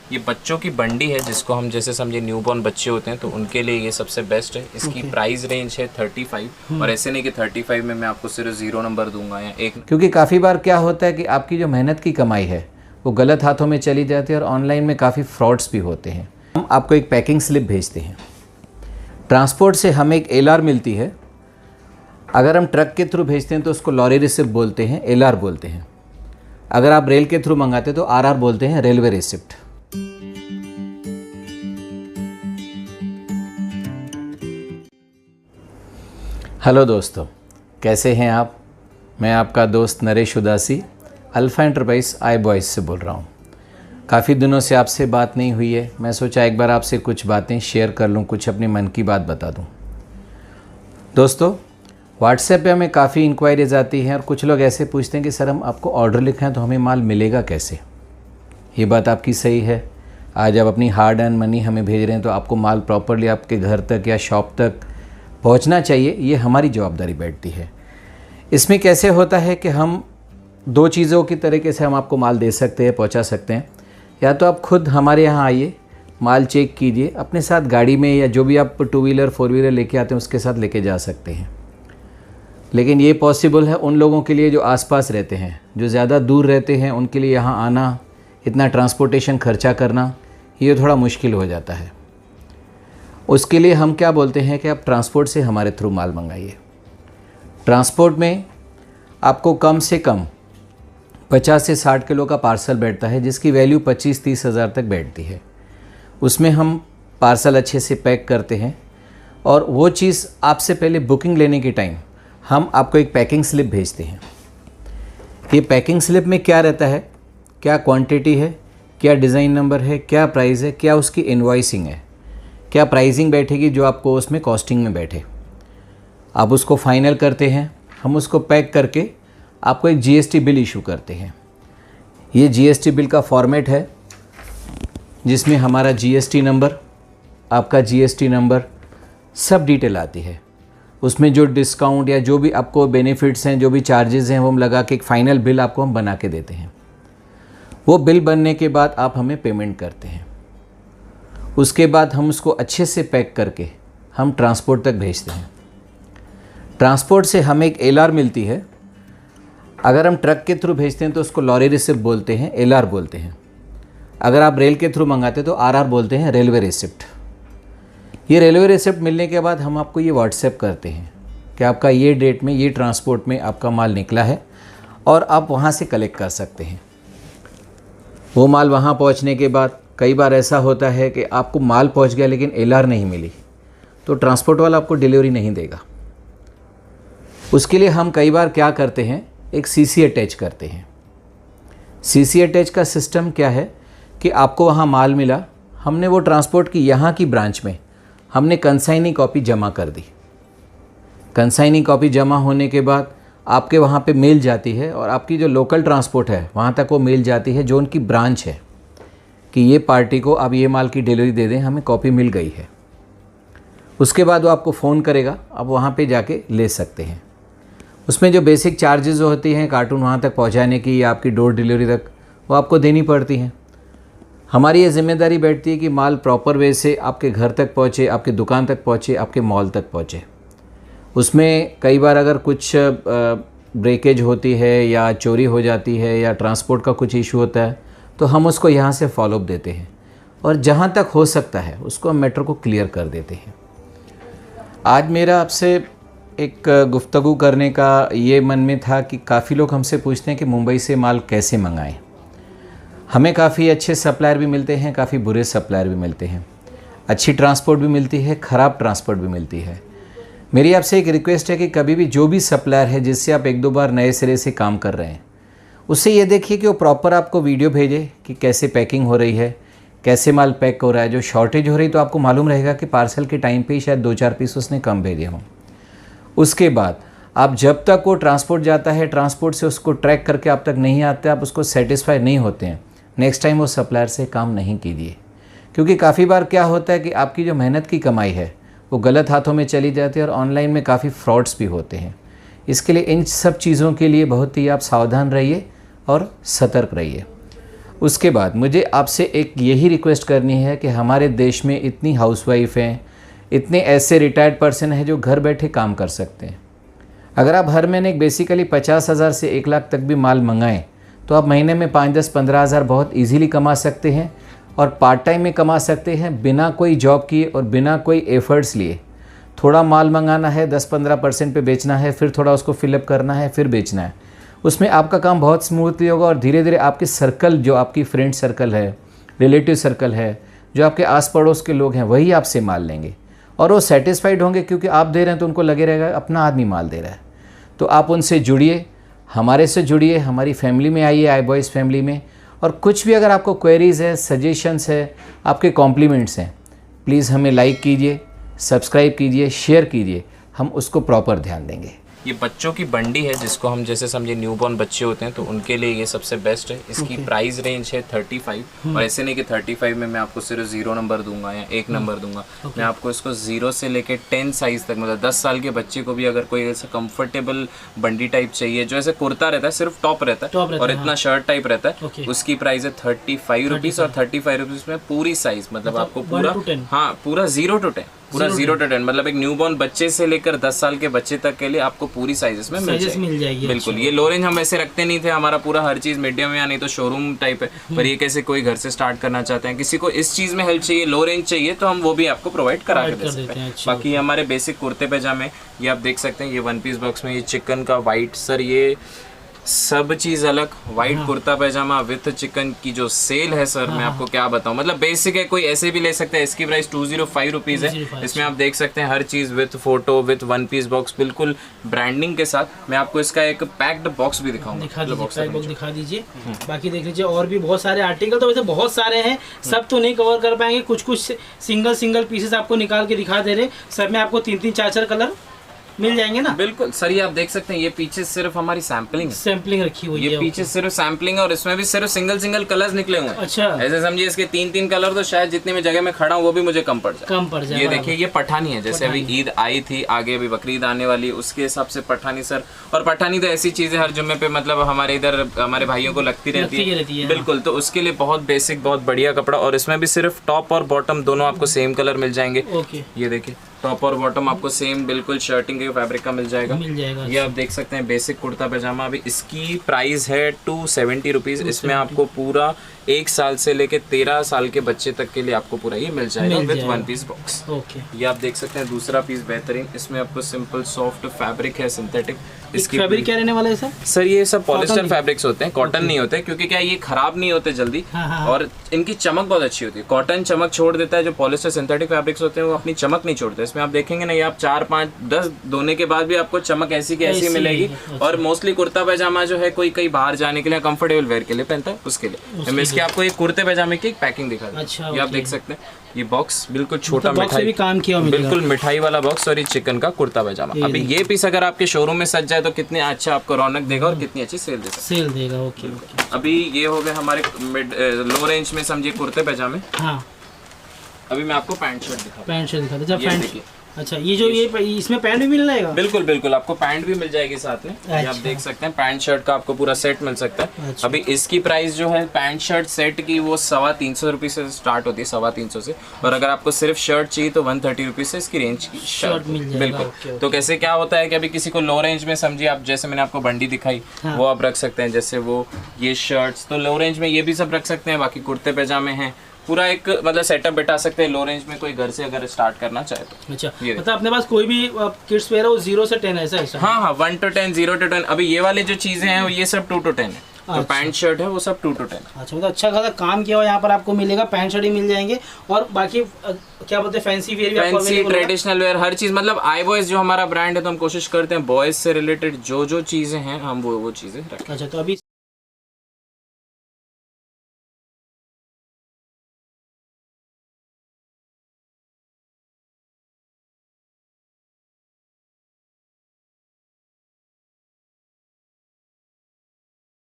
ये बच्चों की बंडी है, जिसको हम जैसे समझे न्यूबॉर्न बच्चे होते हैं तो उनके लिए ये सबसे बेस्ट है। इसकी प्राइस रेंज है 35, और ऐसे नहीं कि 35 में मैं आपको सिर्फ 0 नंबर दूंगा या एक, क्योंकि काफ़ी बार क्या होता है कि आपकी जो मेहनत की कमाई है वो गलत हाथों में चली जाती है और ऑनलाइन में काफ़ी फ्रॉड्स भी होते हैं। हम आपको एक पैकिंग स्लिप भेजते हैं, ट्रांसपोर्ट से हमें एक LR मिलती है। अगर हम ट्रक के थ्रू भेजते हैं तो उसको लॉरी रिसिप्ट बोलते हैं, LR बोलते हैं। अगर आप रेल के थ्रू मंगाते हैं तो RR बोलते हैं, रेलवे रिसिप्ट। हेलो दोस्तों, कैसे हैं आप? मैं आपका दोस्त नरेश उदासी अल्फ़ा एंटरप्राइज iBoys से बोल रहा हूँ। काफ़ी दिनों से आपसे बात नहीं हुई है, मैं सोचा एक बार आपसे कुछ बातें शेयर कर लूँ, कुछ अपनी मन की बात बता दूँ। दोस्तों, व्हाट्सएप पे हमें काफ़ी इंक्वायरीज आती हैं और कुछ लोग ऐसे पूछते हैं कि सर हम आपको ऑर्डर लिखाएं तो हमें माल मिलेगा कैसे? ये बात आपकी सही है। आज आप अपनी हार्ड अर्न मनी हमें भेज रहे हैं तो आपको माल प्रॉपरली आपके घर तक या शॉप तक पहुंचना चाहिए, ये हमारी जवाबदारी बैठती है। इसमें कैसे होता है कि हम दो चीज़ों की तरीके से हम आपको माल दे सकते हैं, पहुंचा सकते हैं। या तो आप खुद हमारे यहाँ आइए, माल चेक कीजिए, अपने साथ गाड़ी में या जो भी आप 2 व्हीलर 4 व्हीलर लेके आते हैं उसके साथ लेके जा सकते हैं। लेकिन ये पॉसिबल है उन लोगों के लिए जो आसपास रहते हैं, जो ज़्यादा दूर रहते हैं, उनके लिए यहाँ आना, इतना ट्रांसपोर्टेशन खर्चा करना, ये थोड़ा मुश्किल हो जाता है। उसके लिए हम क्या बोलते हैं कि आप ट्रांसपोर्ट से हमारे थ्रू माल मंगाइए। ट्रांसपोर्ट में आपको कम से कम 50 से 60 किलो का पार्सल बैठता है, जिसकी वैल्यू 25-30 हज़ार तक बैठती है। उसमें हम पार्सल अच्छे से पैक करते हैं और वो चीज़ आपसे पहले बुकिंग लेने के टाइम हम आपको एक पैकिंग स्लिप भेजते हैं। ये पैकिंग स्लिप में क्या रहता है, क्या क्वांटिटी है, क्या डिज़ाइन नंबर है, क्या प्राइस है, क्या उसकी इनवॉइसिंग है, क्या प्राइसिंग बैठेगी जो आपको उसमें कॉस्टिंग में बैठे। आप उसको फाइनल करते हैं, हम उसको पैक करके आपको एक GST बिल इशू करते हैं। ये GST बिल का फॉर्मेट है जिसमें हमारा GST नंबर, आपका GST नंबर, सब डिटेल आती है। उसमें जो डिस्काउंट या जो भी आपको बेनिफिट्स हैं, जो भी चार्जेस हैं, वो हम लगा के एक फ़ाइनल बिल आपको हम बना के देते हैं। वो बिल बनने के बाद आप हमें पेमेंट करते हैं। उसके बाद हम उसको अच्छे से पैक करके हम ट्रांसपोर्ट तक भेजते हैं। ट्रांसपोर्ट से हमें एक LR मिलती है। अगर हम ट्रक के थ्रू भेजते हैं तो उसको लॉरी रिसिप्ट बोलते हैं, LR बोलते हैं। अगर आप रेल के थ्रू मंगाते हैं तो RR बोलते हैं, रेलवे रिसिप्ट। ये रेलवे रिसिप्ट मिलने के बाद हम आपको ये व्हाट्सएप करते हैं कि आपका ये डेट में ये ट्रांसपोर्ट में आपका माल निकला है और आप वहाँ से कलेक्ट कर सकते हैं। वो माल वहाँ पहुँचने के बाद कई बार ऐसा होता है कि आपको माल पहुँच गया लेकिन LR नहीं मिली, तो ट्रांसपोर्ट वाला आपको डिलीवरी नहीं देगा। उसके लिए हम कई बार क्या करते हैं, एक CC अटैच करते हैं। CC अटैच का सिस्टम क्या है कि आपको वहाँ माल मिला, हमने वो ट्रांसपोर्ट की यहाँ की ब्रांच में हमने कंसाइनी कॉपी जमा कर दी। कंसाइनी कॉपी जमा होने के बाद आपके वहाँ पे मेल जाती है और आपकी जो लोकल ट्रांसपोर्ट है वहाँ तक वो मेल जाती है, जो उनकी ब्रांच है, कि ये पार्टी को आप ये माल की डिलीवरी दे दें, हमें कॉपी मिल गई है। उसके बाद वो आपको फ़ोन करेगा, आप वहाँ पे जाके ले सकते हैं। उसमें जो बेसिक चार्जेस होती हैं कार्टून वहाँ तक पहुँचाने की या आपकी डोर डिलीवरी तक, वो आपको देनी पड़ती हैं। हमारी ये जिम्मेदारी बैठती है कि माल प्रॉपर वे से आपके घर तक पहुँचे, आपकी दुकान तक पहुँचे, आपके मॉल तक पहुँचे। उसमें कई बार अगर कुछ ब्रेकेज होती है या चोरी हो जाती है या ट्रांसपोर्ट का कुछ इशू होता है तो हम उसको यहाँ से फॉलोअप देते हैं और जहाँ तक हो सकता है उसको हम मैटर को क्लियर कर देते हैं। आज मेरा आपसे एक गुफ्तगू करने का ये मन में था कि काफ़ी लोग हमसे पूछते हैं कि मुंबई से माल कैसे मंगाएं। हमें काफ़ी अच्छे सप्लायर भी मिलते हैं, काफ़ी बुरे सप्लायर भी मिलते हैं। अच्छी ट्रांसपोर्ट भी मिलती है, ख़राब ट्रांसपोर्ट भी मिलती है। मेरी आपसे एक रिक्वेस्ट है कि कभी भी जो भी सप्लायर है जिससे आप 1-2 बार नए सिरे से काम कर रहे हैं, उससे ये देखिए कि वो प्रॉपर आपको वीडियो भेजे कि कैसे पैकिंग हो रही है, कैसे माल पैक हो रहा है। जो शॉर्टेज हो रही तो आपको मालूम रहेगा कि पार्सल के टाइम पे ही शायद 2-4 पीस उसने कम भेजे हों। उसके बाद आप जब तक वो ट्रांसपोर्ट जाता है, ट्रांसपोर्ट से उसको ट्रैक करके आप तक नहीं आते, आप उसको सेटिस्फाई नहीं होते हैं, नेक्स्ट टाइम वो सप्लायर से काम नहीं कीजिए। क्योंकि काफ़ी बार क्या होता है कि आपकी जो मेहनत की कमाई है वो गलत हाथों में चली जाती है और ऑनलाइन में काफ़ी फ्रॉड्स भी होते हैं। इसके लिए इन सब चीज़ों के लिए बहुत ही आप सावधान रहिए और सतर्क रहिए। उसके बाद मुझे आपसे एक यही रिक्वेस्ट करनी है कि हमारे देश में इतनी हाउसवाइफ हैं, इतने ऐसे रिटायर्ड पर्सन हैं जो घर बैठे काम कर सकते हैं। अगर आप हर महीने बेसिकली 50,000 से 1 लाख तक भी माल मंगाएं तो आप महीने में 5, 10, 15,000 बहुत इजीली कमा सकते हैं और पार्ट टाइम में कमा सकते हैं बिना कोई जॉब किए और बिना कोई एफर्ट्स लिए। थोड़ा माल मंगाना है, 10-15% पे बेचना है, फिर थोड़ा उसको फिलअप करना है, फिर बेचना है। उसमें आपका काम बहुत स्मूथली होगा और धीरे धीरे आपके सर्कल, जो आपकी फ्रेंड सर्कल है, रिलेटिव सर्कल है, जो आपके आस पड़ोस के लोग हैं, वही आपसे माल लेंगे और वो सेटिस्फाइड होंगे क्योंकि आप दे रहे हैं तो उनको लगे रहेगा अपना आदमी माल दे रहा है। तो आप उनसे जुड़िए, हमारे से जुड़िए, हमारी फैमिली में आइए, आई बॉयज़ फैमिली में। और कुछ भी अगर आपको क्वेरीज़ है, सजेशंस है, आपके कॉम्प्लीमेंट्स हैं, प्लीज़ हमें लाइक कीजिए, सब्सक्राइब कीजिए, शेयर कीजिए, हम उसको प्रॉपर ध्यान देंगे। ये बच्चों की बंडी है जिसको हम जैसे समझे न्यूबॉर्न बच्चे होते हैं तो उनके लिए ये सबसे बेस्ट है। इसकी प्राइस रेंज है 35 और ऐसे नहीं कि 35 में मैं आपको सिर्फ 0 नंबर दूंगा या 1 नंबर दूंगा। मैं आपको इसको 0 से लेके 10 साइज तक, मतलब 10 साल के बच्चे को भी अगर कोई ऐसा कंफर्टेबल बंडी टाइप चाहिए जो ऐसे कुर्ता रहता है, सिर्फ टॉप रहता है और इतना शर्ट टाइप रहता है, उसकी प्राइस है 35 रुपीज़। और 35 रुपीज़ में पूरी साइज, मतलब आपको पूरा, हाँ पूरा 0 to 10, पूरा 0 to 10, मतलब एक न्यूबॉर्न बच्चे से लेकर 10 साल के बच्चे तक के लिए आपको पूरी साइजेस में मिल जाएगी। बिल्कुल, ये लो रेंज हम ऐसे रखते नहीं थे, हमारा पूरा हर चीज मीडियम या नहीं तो शोरूम टाइप है। पर ये कैसे कोई घर से स्टार्ट करना चाहते हैं, किसी को इस चीज में हेल्प चाहिए, लो रेंज चाहिए, तो हम वो भी आपको प्रोवाइड करा के दे सकते हैं। बाकी हमारे बेसिक कुर्ते पैजामे ये आप देख सकते हैं, ये 1 पीस बॉक्स में ये चिकन का वाइट, सर ये सब चीज अलग, white kurta pyjama with chicken की जो सेल है सर, मैं आपको क्या बताऊं, मतलब बेसिक है, कोई ऐसे भी ले सकता है। इसकी प्राइस 205 रुपीज है। इसमें आप देख सकते हैं हर चीज with photo, with 1 piece box, बिल्कुल ब्रांडिंग के साथ। मैं आपको इसका एक पैक्ड बॉक्स भी दिखाऊंगा, दिखा दीजिए। बाकी देख लीजिए और भी बहुत सारे आर्टिकल, तो वैसे बहुत सारे हैं, सब तो नहीं कवर कर पाएंगे, कुछ कुछ सिंगल पीसेस आपको निकाल के दिखा दे रहे। सब में आपको 3-3, 4-4 कलर मिल जाएंगे ना। बिल्कुल सर, ये आप देख सकते हैं, ये पीछे सिर्फ हमारी सैम्पलिंग रखी हुई है, ये पीछे सिर्फ सैम्पलिंग है और इसमें भी सिर्फ सिंगल कलर्स निकले हुए हैं। अच्छा, ऐसे समझिए इसके 3-3 कलर, तो शायद जितने में जगह में खड़ा हूँ वो भी मुझे कम पड़ जाए। ये देखिए, ये पठानी है, जैसे अभी ईद आई थी, आगे अभी बकरीद आने वाली, उसके हिसाब से पठानी सर। और पठानी तो ऐसी चीज है हर जुम्मे पे, मतलब हमारे इधर हमारे भाइयों को लगती रहती है। बिल्कुल, तो उसके लिए बहुत बेसिक, बहुत बढ़िया कपड़ा। और इसमें भी सिर्फ टॉप और बॉटम दोनों आपको सेम कलर मिल जाएंगे। ये देखिए, टॉप और बॉटम आपको सेम बिल्कुल शर्टिंग के फैब्रिक का मिल जाएगा। ये आप देख सकते हैं बेसिक कुर्ता पैजामा। अभी इसकी प्राइस है 270 रुपीज। इसमें आपको पूरा 1 साल से लेके 13 साल के बच्चे तक के लिए आपको पूरा ये मिल जाएगा विद 1 पीस बॉक्स। ये आप देख सकते हैं दूसरा पीस बेहतरीन। इसमें आपको सिंपल सॉफ्ट फैब्रिक है, सिंथेटिक। इसकी फैब्रिक क्या रहने वाला है सर? ये सब पॉलिस्टर फैब्रिक्स होते हैं, कॉटन नहीं होते, क्योंकि क्या ये खराब नहीं होते जल्दी और इनकी चमक बहुत अच्छी होती है। कॉटन चमक छोड़ देता है, जो पॉलिस्टर सिंथेटिक फैब्रिक्स होते हैं वो अपनी चमक नहीं छोड़ते। इसमें आप देखेंगे ना, ये आप 4, 5, 10 धोने के बाद भी आपको चमक ऐसी की ऐसी मिलेगी। और मोस्टली कुर्ता पैजामा जो है कोई कहीं बाहर जाने के लिए, कंफर्टेबल वेयर के लिए पहनता है, उसके लिए मैं इसकी आपको एक कुर्ते पैजामे की एक पैकिंग दिखा दूं। अच्छा, ये आप देख सकते हैं, ये बॉक्स बिल्कुल छोटा, मिठाई भी काम किया, बिल्कुल मिठाई वाला बॉक्स। और ये चिकन का कुर्ता पैजामा। अभी ये पीस अगर आपके शोरूम में सज जाए तो कितने अच्छा आपको रौनक देगा और कितनी अच्छी सेल देगा। ओके। अभी ये हो गए हमारे लो रेंज में समझिए कुर्ते पैजामे। हाँ, अभी मैं आपको पैंट शर्ट दिखा देखिए। अच्छा, ये जो ये इसमें पैंट भी मिल जाएगा? बिल्कुल बिल्कुल, आपको पैंट भी मिल जाएगी साथ में। अच्छा। ये आप देख सकते हैं, पैंट शर्ट का आपको पूरा सेट मिल सकता है। अच्छा। अभी इसकी प्राइस जो है पैंट शर्ट सेट की वो 325 रुपये से स्टार्ट होती है, 325 से। और अगर आपको सिर्फ शर्ट चाहिए तो 130 रुपीज से इसकी रेंज की शर्ट मिल जाएगी। बिल्कुल। तो कैसे क्या होता है कि अभी किसी को लो रेंज में समझिए, आप जैसे मैंने आपको बंडी दिखाई, वो आप रख सकते हैं। जैसे वो ये शर्ट्स, तो लो रेंज में ये भी सब रख सकते हैं। बाकी कुर्ते पैजामे हैं, पूरा एक मतलब सेटअप बैठा सकते हैं लो रेंज में, कोई घर से अगर स्टार्ट करना चाहे तो। अच्छा, मतलब अपने पास कोई भी किड्स वेयर है वो 0 से 10 ऐसा है? हाँ, 1 to 10, 0 to 10। अभी ये वाले जो चीजें हैं ये सब 2 to 10 है। तो पैंट शर्ट है वो सब 2 to 10। अच्छा, मतलब अच्छा खासा काम किया हुआ यहाँ पर आपको मिलेगा, पैंट शर्ट ही मिल जाएंगे। और बाकी क्या बोलते हैं, फैंसी वेयर भी, फैंसी ट्रेडिशनल वेयर, हर चीज। मतलब आई बॉयज जो हमारा ब्रांड है, तो हम कोशिश करते हैं बॉयज से रिलेटेड जो चीजें हैं हम वो चीजें रखें। अच्छा, तो अभी